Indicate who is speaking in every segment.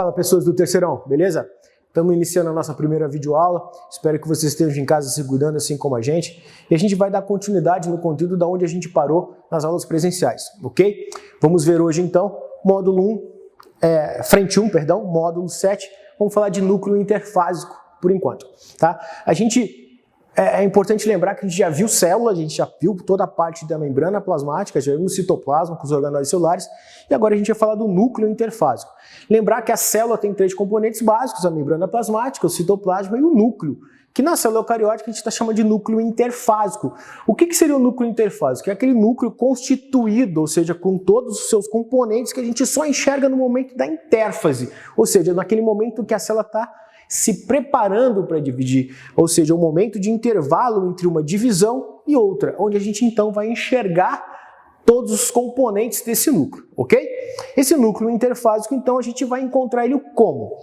Speaker 1: Fala, pessoas do terceirão, beleza? Estamos iniciando a nossa primeira videoaula, espero que vocês estejam em casa se cuidando assim como a gente, e a gente vai dar continuidade no conteúdo da onde a gente parou nas aulas presenciais, ok? Vamos ver hoje então, módulo 1, módulo 7, vamos falar de núcleo interfásico por enquanto, tá? É importante lembrar que a gente já viu célula, a gente já viu toda a parte da membrana plasmática, já viu o citoplasma com os organóides celulares, e agora a gente vai falar do núcleo interfásico. Lembrar que a célula tem 3 componentes básicos, a membrana plasmática, o citoplasma e o núcleo, que na célula eucariótica a gente está chamando de núcleo interfásico. O que seria o núcleo interfásico? É aquele núcleo constituído, ou seja, com todos os seus componentes que a gente só enxerga no momento da intérfase, ou seja, naquele momento que a célula está se preparando para dividir, ou seja, um momento de intervalo entre uma divisão e outra, onde a gente então vai enxergar todos os componentes desse núcleo, ok? Esse núcleo interfásico, então, a gente vai encontrar ele como?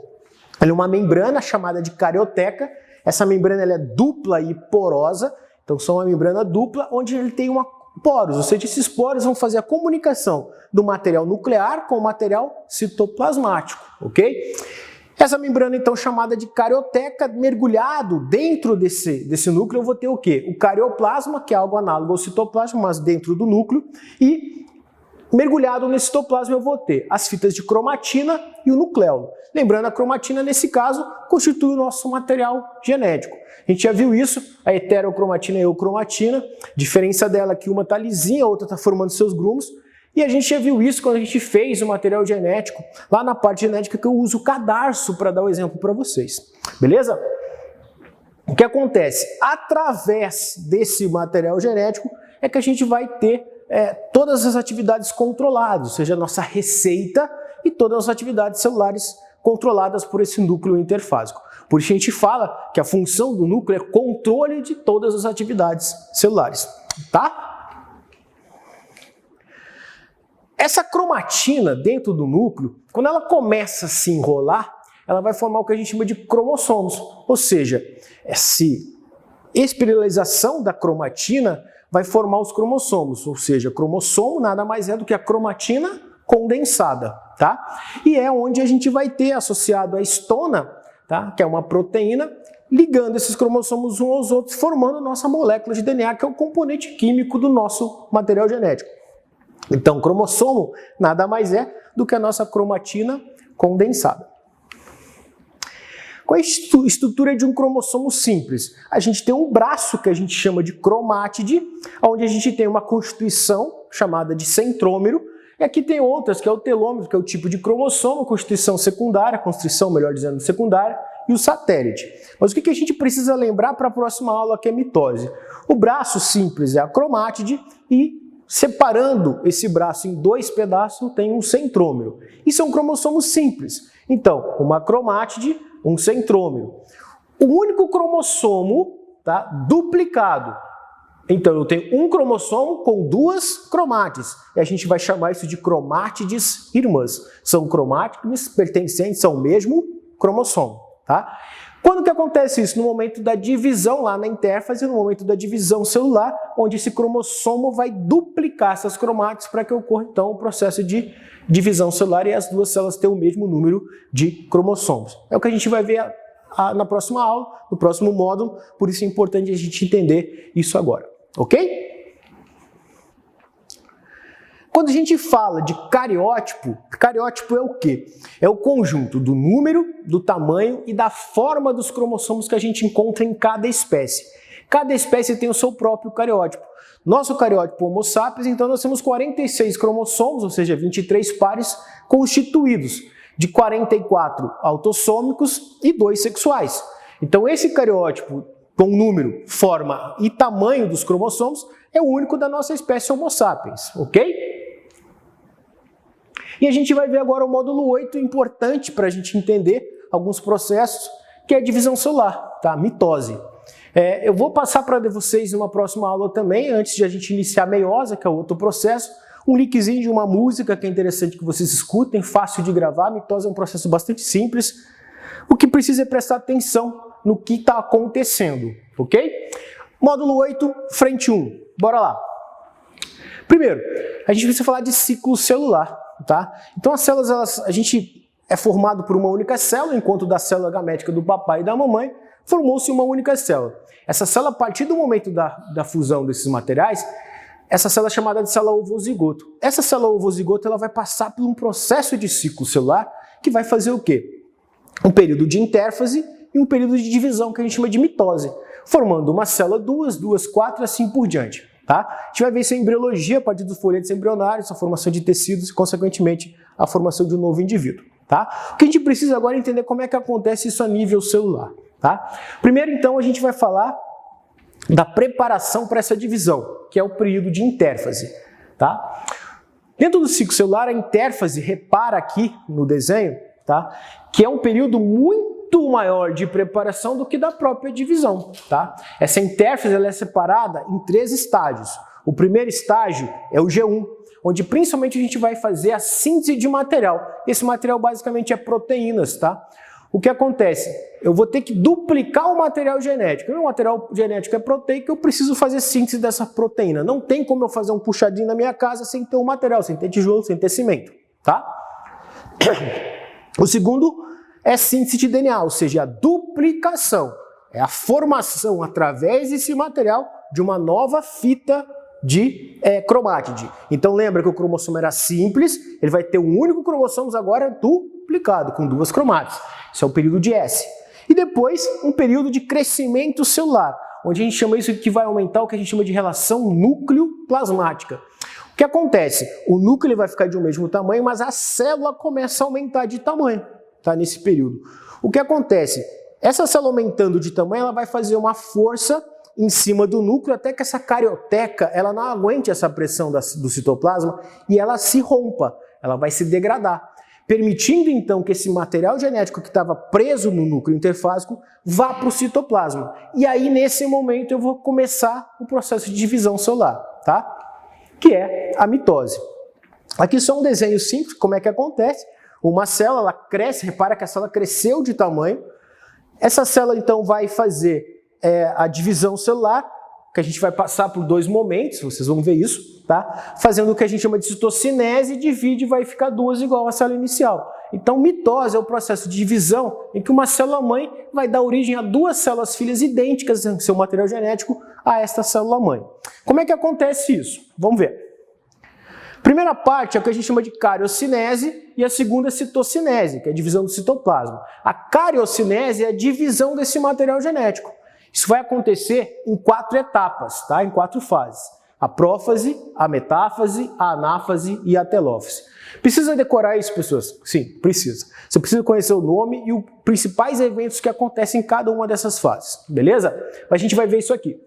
Speaker 1: Ele é uma membrana chamada de carioteca, essa membrana ela é dupla e porosa, então são uma membrana dupla onde ele tem poros, ou seja, esses poros vão fazer a comunicação do material nuclear com o material citoplasmático, ok? Essa membrana, então, chamada de carioteca, mergulhado dentro desse núcleo, eu vou ter o quê? O carioplasma, que é algo análogo ao citoplasma, mas dentro do núcleo, e mergulhado nesse citoplasma eu vou ter as fitas de cromatina e o nucleolo. Lembrando, a cromatina, nesse caso, constitui o nosso material genético. A gente já viu isso, a heterocromatina e a eucromatina, diferença dela é que uma está lisinha, a outra está formando seus grumos, e a gente já viu isso quando a gente fez o material genético, lá na parte genética que eu uso o cadarço para dar o exemplo para vocês. Beleza? O que acontece? Através desse material genético é que a gente vai ter todas as atividades controladas, ou seja, a nossa receita e todas as atividades celulares controladas por esse núcleo interfásico. Por isso a gente fala que a função do núcleo é controle de todas as atividades celulares. Tá? Essa cromatina dentro do núcleo, quando ela começa a se enrolar, ela vai formar o que a gente chama de cromossomos. Ou seja, essa espiralização da cromatina vai formar os cromossomos. Ou seja, cromossomo nada mais é do que a cromatina condensada, tá? E é onde a gente vai ter associado a histona, tá? Que é uma proteína, ligando esses cromossomos uns aos outros, formando a nossa molécula de DNA, que é o componente químico do nosso material genético. Então, cromossomo nada mais é do que a nossa cromatina condensada. Qual é a estrutura de um cromossomo simples? A gente tem um braço que a gente chama de cromátide, onde a gente tem uma constituição chamada de centrômero, e aqui tem outras, que é o telômero, que é o tipo de cromossomo, constituição secundária, constrição, melhor dizendo, secundária, e o satélite. Mas o que a gente precisa lembrar para a próxima aula, que é mitose? O braço simples é a cromátide e separando esse braço em 2 pedaços, tem um centrômero. Isso é um cromossomo simples. Então, uma cromátide, um centrômero. O único cromossomo, tá, duplicado. Então, eu tenho um cromossomo com 2 cromátides. E a gente vai chamar isso de cromátides irmãs. São cromátides pertencentes ao mesmo cromossomo. Tá? Quando que acontece isso? No momento da divisão lá na intérfase, no momento da divisão celular, onde esse cromossomo vai duplicar essas cromátides para que ocorra então o processo de divisão celular e as 2 células tenham o mesmo número de cromossomos. É o que a gente vai ver na próxima aula, no próximo módulo, por isso é importante a gente entender isso agora, ok? Quando a gente fala de cariótipo, cariótipo é o quê? É o conjunto do número, do tamanho e da forma dos cromossomos que a gente encontra em cada espécie. Cada espécie tem o seu próprio cariótipo. Nosso cariótipo Homo sapiens, então nós temos 46 cromossomos, ou seja, 23 pares constituídos de 44 autossômicos e 2 sexuais. Então esse cariótipo com número, forma e tamanho dos cromossomos é o único da nossa espécie Homo sapiens, ok? E a gente vai ver agora o módulo 8, importante para a gente entender alguns processos, que é a divisão celular, tá? Mitose. Eu vou passar para vocês numa próxima aula também, antes de a gente iniciar a meiose, que é outro processo, um linkzinho de uma música que é interessante que vocês escutem, fácil de gravar. A mitose é um processo bastante simples. O que precisa é prestar atenção no que está acontecendo, ok? Módulo 8, frente 1. Bora lá. Primeiro, a gente precisa falar de ciclo celular. Tá? Então as células, a gente é formado por uma única célula, enquanto da célula gamética do papai e da mamãe formou-se uma única célula. Essa célula, a partir do momento da fusão desses materiais, essa célula é chamada de célula ovozigoto. Essa célula ovozigoto ela vai passar por um processo de ciclo celular que vai fazer o quê? Um período de intérfase e um período de divisão que a gente chama de mitose, formando uma célula, duas, quatro e assim por diante. Tá? A gente vai ver isso em embriologia, a partir dos folhetos embrionários, a formação de tecidos e, consequentemente, a formação de um novo indivíduo. Tá? O que a gente precisa agora é entender como é que acontece isso a nível celular. Tá? Primeiro, então, a gente vai falar da preparação para essa divisão, que é o período de intérfase. Tá? Dentro do ciclo celular, a intérfase, repara aqui no desenho, tá? Que é um período muito maior de preparação do que da própria divisão. Tá? Essa intérfase ela é separada em 3 estágios. O primeiro estágio é o G1, onde principalmente a gente vai fazer a síntese de material. Esse material basicamente é proteínas, tá? O que acontece? Eu vou ter que duplicar o material genético. O meu material genético é proteico, eu preciso fazer síntese dessa proteína. Não tem como eu fazer um puxadinho na minha casa sem ter o material, sem ter tijolo, sem ter cimento, tá? O segundo é síntese de DNA, ou seja, a duplicação. É a formação, através desse material, de uma nova fita de cromátide. Então lembra que o cromossomo era simples, ele vai ter um único cromossomo agora duplicado, com 2 cromátides. Isso é o período de S. E depois, um período de crescimento celular, onde a gente chama isso que vai aumentar o que a gente chama de relação núcleo-plasmática. O que acontece? O núcleo vai ficar de um mesmo tamanho, mas a célula começa a aumentar de tamanho, tá? Nesse período. O que acontece? Essa célula aumentando de tamanho, ela vai fazer uma força em cima do núcleo até que essa carioteca ela não aguente essa pressão do citoplasma e ela se rompa, ela vai se degradar, permitindo então que esse material genético que estava preso no núcleo interfásico vá para o citoplasma. E aí nesse momento eu vou começar o processo de divisão celular, tá? Que é a mitose. Aqui só um desenho simples, como é que acontece. Uma célula ela cresce, repara que a célula cresceu de tamanho. Essa célula então vai fazer a divisão celular, que a gente vai passar por 2 momentos, vocês vão ver isso, tá? Fazendo o que a gente chama de citocinese, divide e vai ficar 2 igual à célula inicial. Então, mitose é o processo de divisão em que uma célula-mãe vai dar origem a 2 células filhas idênticas em seu material genético a esta célula-mãe. Como é que acontece isso? Vamos ver. Primeira parte é o que a gente chama de cariocinese e a segunda é citocinese, que é a divisão do citoplasma. A cariocinese é a divisão desse material genético. Isso vai acontecer em 4 etapas, tá? Em 4 fases. A prófase, a metáfase, a anáfase e a telófase. Precisa decorar isso, pessoas? Sim, precisa. Você precisa conhecer o nome e os principais eventos que acontecem em cada uma dessas fases, beleza? A gente vai ver isso aqui.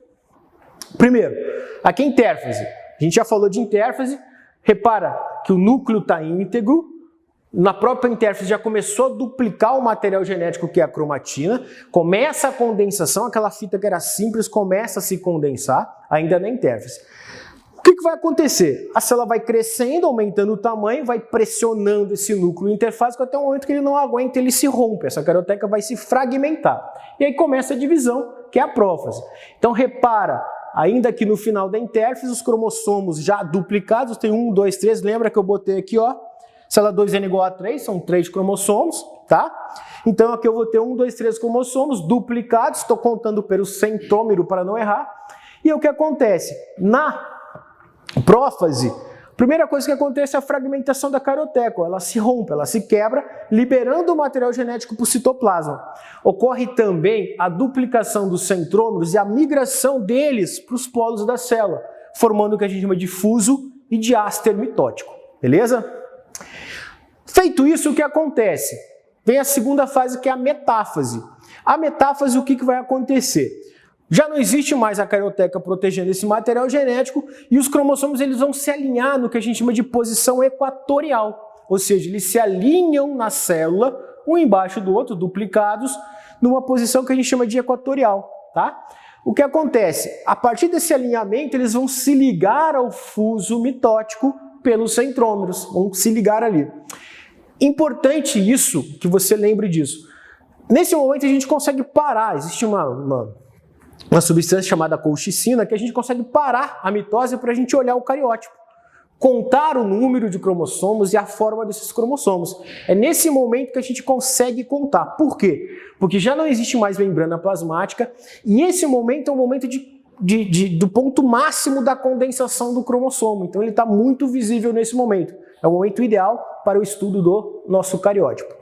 Speaker 1: Primeiro, aqui é intérfase. A gente já falou de intérfase. Repara que o núcleo está íntegro. Na própria intérfase já começou a duplicar o material genético que é a cromatina, começa a condensação, aquela fita que era simples começa a se condensar, ainda na intérfase. O que vai acontecer? A célula vai crescendo, aumentando o tamanho, vai pressionando esse núcleo interfásico até o momento que ele não aguenta, ele se rompe, essa carioteca vai se fragmentar. E aí começa a divisão, que é a prófase. Então repara, ainda que no final da intérfase, os cromossomos já duplicados, tem 1, 2, 3, lembra que eu botei aqui, ó, célula 2N igual a 3, são 3 cromossomos, tá? Então aqui eu vou ter 1, 2, 3 cromossomos duplicados, estou contando pelo centômero para não errar. E o que acontece? Na prófase, a primeira coisa que acontece é a fragmentação da carioteca, ela se rompe, ela se quebra, liberando o material genético para o citoplasma. Ocorre também a duplicação dos centrômeros e a migração deles para os polos da célula, formando o que a gente chama de fuso e diáster mitótico, beleza? Feito isso, o que acontece? Vem a segunda fase, que é a metáfase. A metáfase, o que vai acontecer? Já não existe mais a carioteca protegendo esse material genético e os cromossomos eles vão se alinhar no que a gente chama de posição equatorial. Ou seja, eles se alinham na célula, um embaixo do outro, duplicados, numa posição que a gente chama de equatorial. Tá? O que acontece? A partir desse alinhamento, eles vão se ligar ao fuso mitótico pelos centrômeros, vão se ligar ali. Importante isso, que você lembre disso. Nesse momento a gente consegue parar, existe uma substância chamada colchicina que a gente consegue parar a mitose para a gente olhar o cariótipo. contar o número de cromossomos e a forma desses cromossomos. É nesse momento que a gente consegue contar. Por quê? Porque já não existe mais membrana plasmática e esse momento é o momento do ponto máximo da condensação do cromossomo. Então ele está muito visível nesse momento. É o momento ideal para o estudo do nosso cariótipo.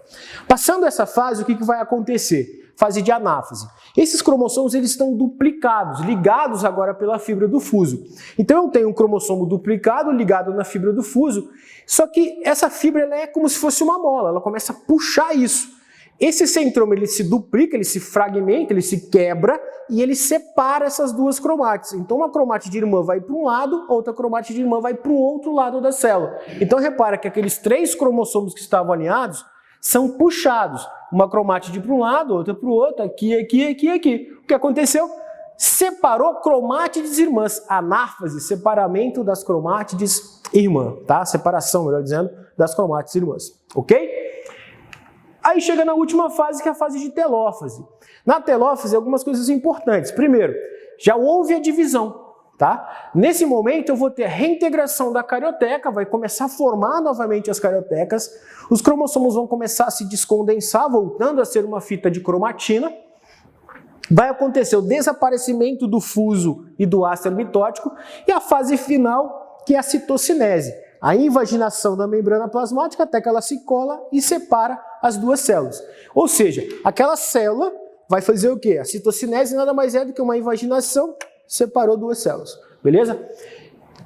Speaker 1: Passando essa fase, o que vai acontecer? Fase de anáfase. Esses cromossomos eles estão duplicados, ligados agora pela fibra do fuso. Então eu tenho um cromossomo duplicado ligado na fibra do fuso, só que essa fibra ela é como se fosse uma mola, ela começa a puxar isso. Esse centrômero ele se duplica, ele se fragmenta, ele se quebra e ele separa essas duas cromátides. Então uma cromátide irmã vai para um lado, outra cromátide irmã vai para o outro lado da célula. Então repara que aqueles 3 cromossomos que estavam alinhados são puxados. Uma cromátide para um lado, outra para o outro, aqui, aqui, aqui, aqui. O que aconteceu? Separou cromátides irmãs. Anáfase, separamento das cromátides irmã, tá? Separação, melhor dizendo, das cromátides irmãs. Ok? Aí chega na última fase, que é a fase de telófase. Na telófase, algumas coisas importantes. Primeiro, já houve a divisão. Tá? Nesse momento eu vou ter a reintegração da carioteca, vai começar a formar novamente as cariotecas, os cromossomos vão começar a se descondensar, voltando a ser uma fita de cromatina, vai acontecer o desaparecimento do fuso e do áster mitótico e a fase final, que é a citocinese, a invaginação da membrana plasmática até que ela se cola e separa as duas células. Ou seja, aquela célula vai fazer o quê? A citocinese nada mais é do que uma invaginação, separou duas células, beleza?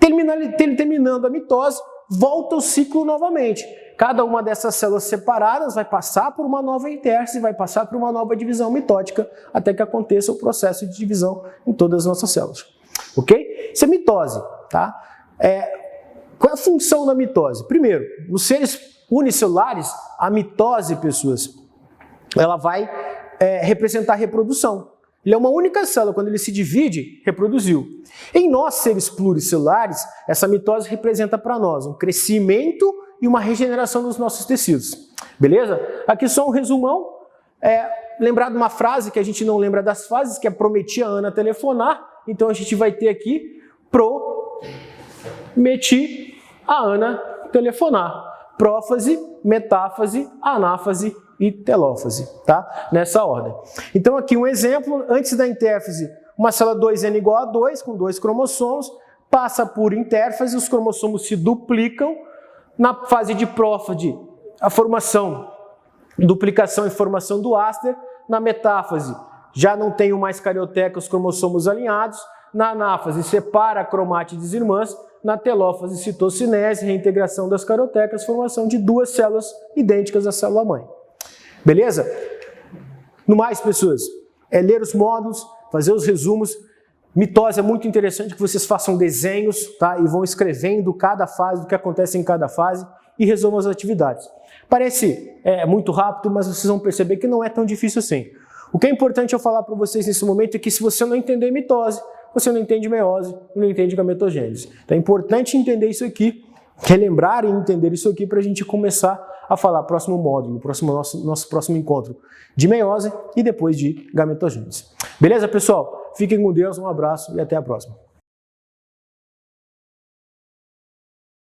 Speaker 1: Terminando a mitose, volta o ciclo novamente. Cada uma dessas células separadas vai passar por uma nova intérfase, vai passar por uma nova divisão mitótica, até que aconteça o processo de divisão em todas as nossas células. Ok? Isso é mitose, tá? Qual é a função da mitose? Primeiro, nos seres unicelulares, a mitose, pessoas, ela vai representar a reprodução. Ele é uma única célula, quando ele se divide, reproduziu. Em nós, seres pluricelulares, essa mitose representa para nós um crescimento e uma regeneração dos nossos tecidos. Beleza? Aqui só um resumão. Lembrar de uma frase que a gente não lembra das fases, que é prometi a Ana telefonar. Então a gente vai ter aqui prometi a Ana telefonar. Prófase, metáfase, anáfase e telófase, tá? Nessa ordem. Então aqui um exemplo, antes da intérfase, uma célula 2N igual a 2, com 2 cromossomos, passa por intérfase, os cromossomos se duplicam, na fase de prófase, a formação, duplicação e formação do áster, na metáfase, já não tenho mais carioteca, os cromossomos alinhados, na anáfase, separa cromátides irmãs, na telófase, citocinese, reintegração das cariotecas, formação de duas células idênticas à célula-mãe. Beleza? No mais, pessoas, ler os módulos, fazer os resumos. Mitose é muito interessante que vocês façam desenhos, tá? E vão escrevendo cada fase, o que acontece em cada fase e resolvam as atividades. Parece muito rápido, mas vocês vão perceber que não é tão difícil assim. O que é importante eu falar para vocês nesse momento é que se você não entender mitose, você não entende meiose, não entende gametogênese. Então é importante entender isso aqui, relembrar e entender isso aqui para a gente começar a falar próximo módulo, nosso próximo encontro de meiose e depois de gametogênese. Beleza, pessoal? Fiquem com Deus, um abraço e até a próxima.